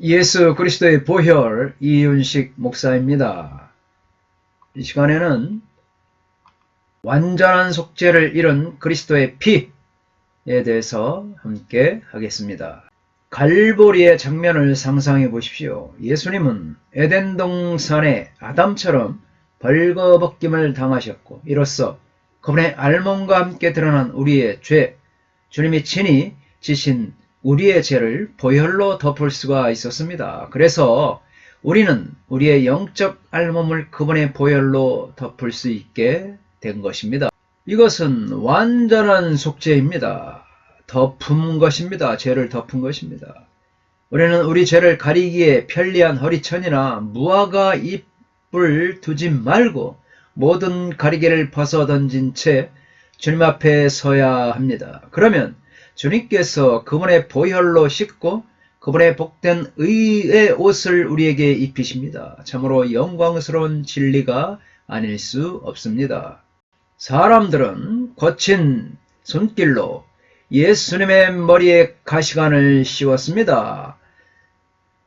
예수 그리스도의 보혈 이윤식 목사입니다. 이 시간에는 완전한 속죄를 이룬 그리스도의 피에 대해서 함께 하겠습니다. 갈보리의 장면을 상상해 보십시오. 예수님은 에덴 동산의 아담처럼 벌거벗김을 당하셨고 이로써 그분의 알몸과 함께 드러난 우리의 죄, 주님이 친히 지신 우리의 죄를 보혈로 덮을 수가 있었습니다. 그래서 우리는 우리의 영적 알몸을 그분의 보혈로 덮을 수 있게 된 것입니다. 이것은 완전한 속죄입니다. 덮은 것입니다. 죄를 덮은 것입니다. 우리는 우리 죄를 가리기에 편리한 허리천이나 무화과 잎을 두지 말고 모든 가리개를 벗어 던진 채 주님 앞에 서야 합니다. 그러면 주님께서 그분의 보혈로 씻고 그분의 복된 의의 옷을 우리에게 입히십니다. 참으로 영광스러운 진리가 아닐 수 없습니다. 사람들은 거친 손길로 예수님의 머리에 가시관을 씌웠습니다.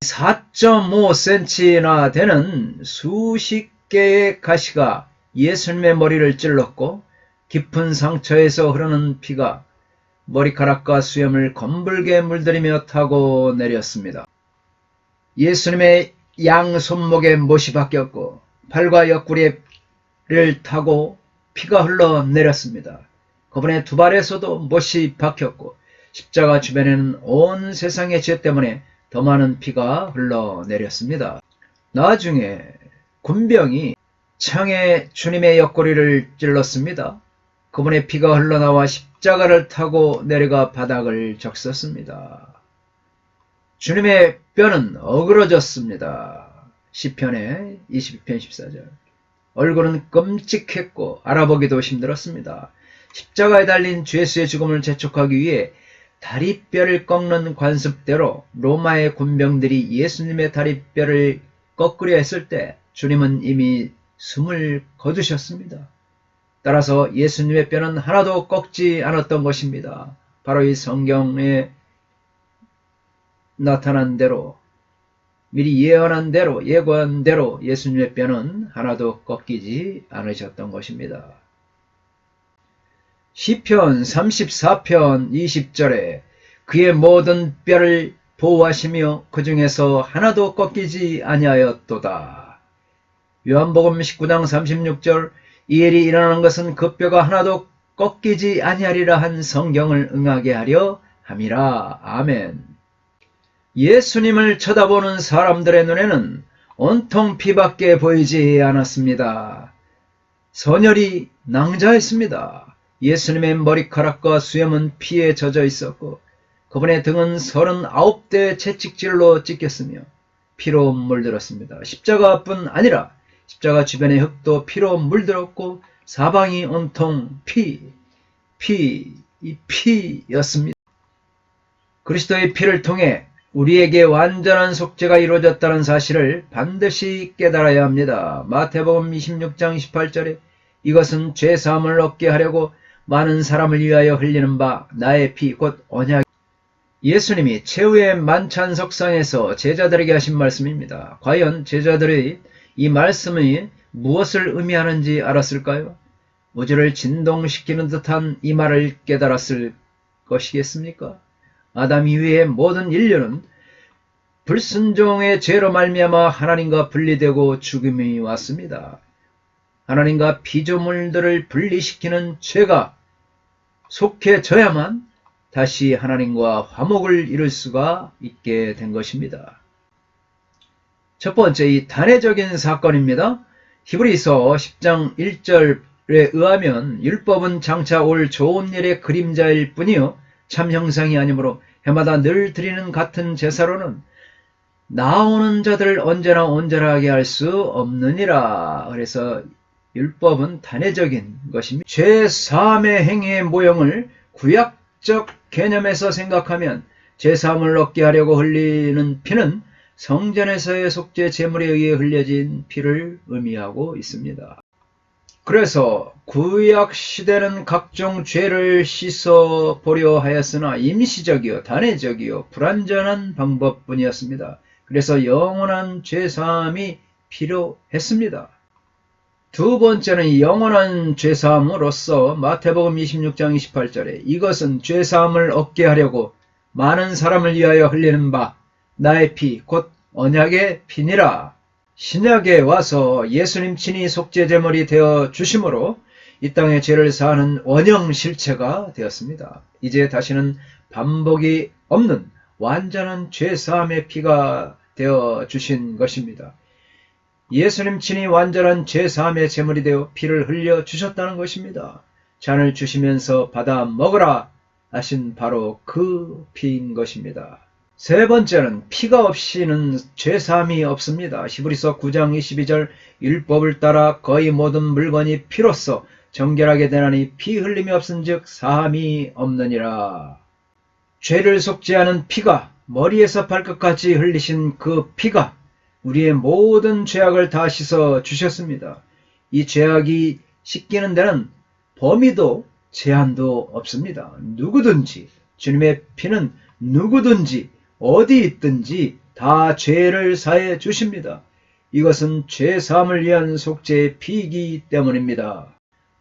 4.5cm나 되는 수십 개의 가시가 예수님의 머리를 찔렀고 깊은 상처에서 흐르는 피가 머리카락과 수염을 검붉게 물들이며 타고 내렸습니다. 예수님의 양 손목에 못이 박혔고 팔과 옆구리를 타고 피가 흘러내렸습니다. 그분의 두 발에서도 못이 박혔고 십자가 주변에는 온 세상의 죄 때문에 더 많은 피가 흘러내렸습니다. 나중에 군병이 창에 주님의 옆구리를 찔렀습니다. 그분의 피가 흘러나와 십자가를 타고 내려가 바닥을 적셨습니다. 주님의 뼈는 어그러졌습니다. 시편의 22편 14절. 얼굴은 끔찍했고 알아보기도 힘들었습니다. 십자가에 달린 죄수의 죽음을 재촉하기 위해 다리뼈를 꺾는 관습대로 로마의 군병들이 예수님의 다리뼈를 꺾으려 했을 때 주님은 이미 숨을 거두셨습니다. 따라서 예수님의 뼈는 하나도 꺾지 않았던 것입니다. 바로 이 성경에 나타난 대로 미리 예언한 대로 예고한 대로 예수님의 뼈는 하나도 꺾이지 않으셨던 것입니다. 시편 34편 20절에 그의 모든 뼈를 보호하시며 그 중에서 하나도 꺾이지 아니하였도다. 요한복음 19장 36절 이 일이 일어나는 것은 그 뼈가 하나도 꺾이지 아니하리라 한 성경을 응하게 하려 함이라. 아멘. 예수님을 쳐다보는 사람들의 눈에는 온통 피밖에 보이지 않았습니다. 선혈이 낭자했습니다. 예수님의 머리카락과 수염은 피에 젖어 있었고 그분의 등은 39대 채찍질로 찢겼으며 피로 물들었습니다. 십자가뿐 아니라 십자가 주변의 흙도 피로 물들었고 사방이 온통 피였습니다. 그리스도의 피를 통해 우리에게 완전한 속죄가 이루어졌다는 사실을 반드시 깨달아야 합니다. 마태복음 26장 18절에 이것은 죄사함을 얻게 하려고 많은 사람을 위하여 흘리는 바 나의 피 곧 언약. 예수님이 최후의 만찬석상에서 제자들에게 하신 말씀입니다. 과연 제자들의 이 말씀이 무엇을 의미하는지 알았을까요? 우주를 진동시키는 듯한 이 말을 깨달았을 것이겠습니까? 아담 이후의 모든 인류는 불순종의 죄로 말미암아 하나님과 분리되고 죽음이 왔습니다. 하나님과 피조물들을 분리시키는 죄가 속해져야만 다시 하나님과 화목을 이룰 수가 있게 된 것입니다. 첫 번째, 이 단회적인 사건입니다. 히브리서 10장 1절에 의하면 율법은 장차 올 좋은 일의 그림자일 뿐이요 참 형상이 아니므로 해마다 늘 드리는 같은 제사로는 나오는 자들을 언제나 온전하게 할 수 없느니라. 그래서 율법은 단회적인 것입니다. 죄사함의 행위의 모형을 구약적 개념에서 생각하면 죄사함을 얻게 하려고 흘리는 피는 성전에서의 속죄 제물에 의해 흘려진 피를 의미하고 있습니다. 그래서 구약 시대는 각종 죄를 씻어보려 하였으나 임시적이요 단회적이요 불완전한 방법뿐이었습니다. 그래서 영원한 죄사함이 필요했습니다. 두 번째는 영원한 죄사함으로서 마태복음 26장 28절에 이것은 죄사함을 얻게 하려고 많은 사람을 위하여 흘리는 바 나의 피 곧 언약의 피니라. 신약에 와서 예수님 친히 속죄제물이 되어 주심으로 이 땅의 죄를 사하는 원형 실체가 되었습니다. 이제 다시는 반복이 없는 완전한 죄사함의 피가 되어 주신 것입니다. 예수님 친히 완전한 죄사함의 제물이 되어 피를 흘려 주셨다는 것입니다. 잔을 주시면서 받아 먹으라 하신 바로 그 피인 것입니다. 세 번째는 피가 없이는 죄사함이 없습니다. 히브리서 9장 22절 율법을 따라 거의 모든 물건이 피로써 정결하게 되나니 피 흘림이 없은즉 사함이 없느니라. 죄를 속죄하는 피가 머리에서 발끝까지 흘리신 그 피가 우리의 모든 죄악을 다 씻어 주셨습니다. 이 죄악이 씻기는 데는 범위도 제한도 없습니다. 누구든지 주님의 피는 누구든지 어디 있든지 다 죄를 사해 주십니다. 이것은 죄사함을 위한 속죄의 피이기 때문입니다.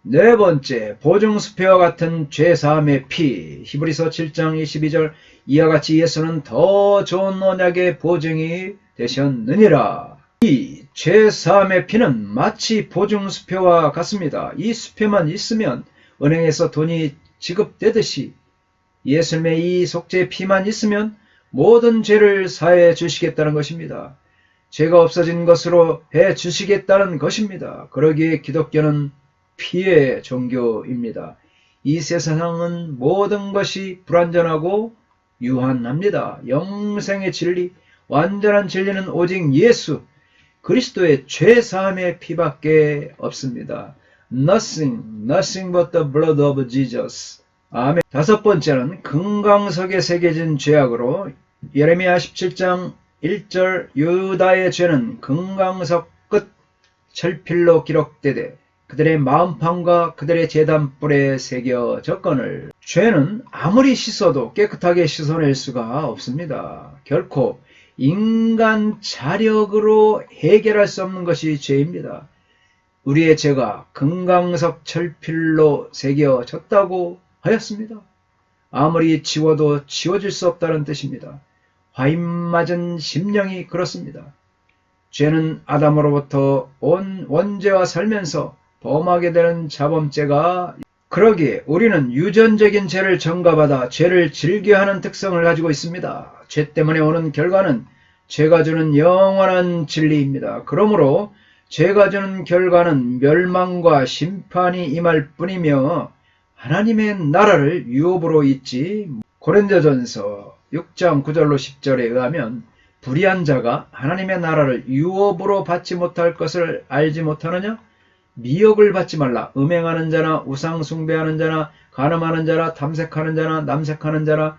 네 번째, 보증수표와 같은 죄사함의 피. 히브리서 7장 22절 이와 같이 예수는 더 좋은 언약의 보증이 되셨느니라. 이 죄사함의 피는 마치 보증수표와 같습니다. 이 수표만 있으면 은행에서 돈이 지급되듯이 예수님의 이 속죄의 피만 있으면 모든 죄를 사해 주시겠다는 것입니다. 죄가 없어진 것으로 해 주시겠다는 것입니다. 그러기에 기독교는 피의 종교입니다. 이 세상은 모든 것이 불완전하고 유한합니다. 영생의 진리, 완전한 진리는 오직 예수 그리스도의 죄사함의 피밖에 없습니다. Nothing but the blood of Jesus. 아멘. 다섯 번째는 금강석에 새겨진 죄악으로 예레미야 17장 1절 유다의 죄는 금강석 끝 철필로 기록되되 그들의 마음판과 그들의 제단뿔에 새겨졌거늘. 죄는 아무리 씻어도 깨끗하게 씻어낼 수가 없습니다. 결코 인간 자력으로 해결할 수 없는 것이 죄입니다. 우리의 죄가 금강석 철필로 새겨졌다고 하였습니다. 아무리 지워도 지워질 수 없다는 뜻입니다. 화인 맞은 심령이 그렇습니다. 죄는 아담으로부터 온 원죄와 살면서 범하게 되는 자범죄가 그러기에 우리는 유전적인 죄를 전가받아 죄를 즐겨하는 특성을 가지고 있습니다. 죄 때문에 오는 결과는 죄가 주는 영원한 진리입니다. 그러므로 죄가 주는 결과는 멸망과 심판이 임할 뿐이며 하나님의 나라를 유업으로 잊지. 고린도전서 6장 9절로 10절에 의하면 불의한 자가 하나님의 나라를 유업으로 받지 못할 것을 알지 못하느냐? 미혹을 받지 말라. 음행하는 자나 우상 숭배하는 자나 간음하는 자나 탐색하는 자나 남색하는 자나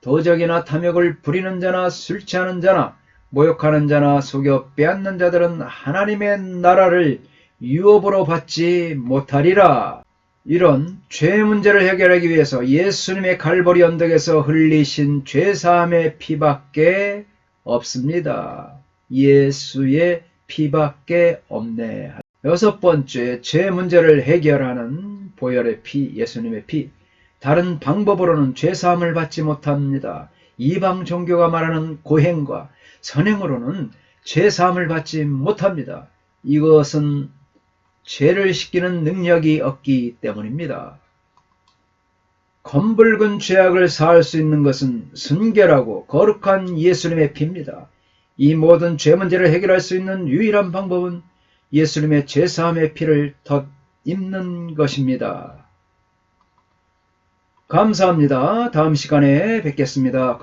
도적이나 탐욕을 부리는 자나 술 취하는 자나 모욕하는 자나 속여 빼앗는 자들은 하나님의 나라를 유업으로 받지 못하리라. 이런 죄 문제를 해결하기 위해서 예수님의 갈보리 언덕에서 흘리신 죄사함의 피밖에 없습니다. 예수의 피밖에 없네. 여섯 번째, 죄 문제를 해결하는 보혈의 피, 예수님의 피. 다른 방법으로는 죄사함을 받지 못합니다. 이방 종교가 말하는 고행과 선행으로는 죄사함을 받지 못합니다. 이것은 죄를 씻기는 능력이 없기 때문입니다. 검붉은 죄악을 사할 수 있는 것은 순결하고 거룩한 예수님의 피입니다. 이 모든 죄 문제를 해결할 수 있는 유일한 방법은 예수님의 죄사함의 피를 덧입는 것입니다. 감사합니다. 다음 시간에 뵙겠습니다.